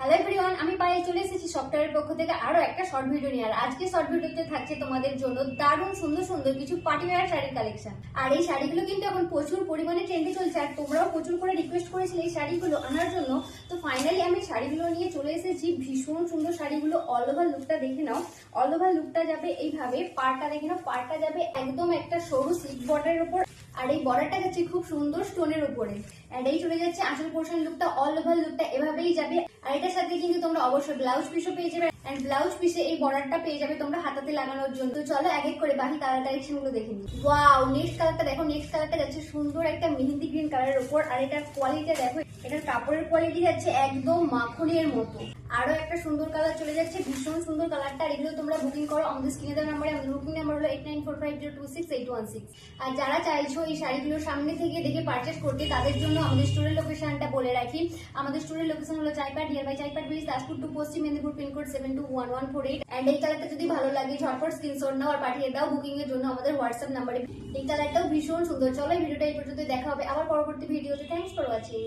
Hello everyone, আমি পায়েল চলে এসেছি সফটওয়্যারের পক্ষ থেকে আরো একটা শর্ট ভিডিও নিয়ে। আর আজকে শর্ট ভিডিওতে থাকছে তোমাদের জন্য দারুণ সুন্দর সুন্দর কিছু পার্টি ওয়্যার শাড়ির কালেকশন। আর এই শাড়িগুলো কিন্তু এখন প্রচুর পরিমাণে ট্রেন্ডে চলছে, আর তোমরাও প্রচুর করে রিকোয়েস্ট করেছিলে এই শাড়িগুলো আনার জন্য। তো ফাইনালি আমি শাড়িগুলো নিয়ে চলে এসেছি। ভীষণ সুন্দর শাড়িগুলো। অল ওভার লুকটা দেখে নাও। অল ওভার লুকটা যাবে এইভাবে, পাড়টা দেখে নাও। পাড়টা যাবে একদম একটা সরু স্লিপ বর্ডারের উপর, আর এই বর্ডারটা যাচ্ছে খুব সুন্দর স্টোনের উপরে। আর এই চলে যাচ্ছে আঁচল পোর্শন লুকটা। অল ওভার লুকটা এভাবেই যাবে। আর এটার সাথে কিন্তু তোমরা অবশ্যই ব্লাউজ পিসও পেয়ে যাবে, এন্ড ব্লাউজ পিসে এই বর্ডারটা পেয়ে যাবে তোমরা হাতাতে লাগানোর জন্য। তো চলো এক এক করে বাকি কালার কালেকশন গুলো দেখে নিই। ওয়াও, নেক্সট কালারটা দেখো। নেক্সট কালারটা যাচ্ছে সুন্দর একটা মেহেন্দি গ্রিন কালারের উপর। আর এটার কোয়ালিটি দেখো, এটার কাপড়ের কোয়ালিটি যাচ্ছে একদম মাখনের মতো। আরো একটা সুন্দর কালার চলে যাচ্ছে, ভীষণ সুন্দর কালারটা। আর এগুলো তোমরা বুকিং করো আমাদের স্ক্রিনে দেওয়া নাম্বারে। আমাদের বুকিং নাম্বার হলো 8945026816। আর যারা চাইছো এই শাড়িগুলো সামনে থেকে দেখে পারচেস করতে, তাদের জন্য আমাদের স্টোরের লোকেশনটা বলে রাখি। আমাদের স্টোরের লোকেশন হলো চাইপাট, nearby চাইপাট bridge, Daspur two Paschim Medinipur, pin code 721148। And এই কালারটা যদি ভালো লাগে ঝটপট স্ক্রিনশট নাও আর পাঠিয়ে দাও বুকিং এর জন্য আমাদের হোয়াটসঅ্যাপ নাম্বারে। এই কালারটাও ভীষণ সুন্দর। চলো এই ভিডিওটা এই পর্যন্ত দেখা হবে আবার পরবর্তী ভিডিওতে। Thanks for watching.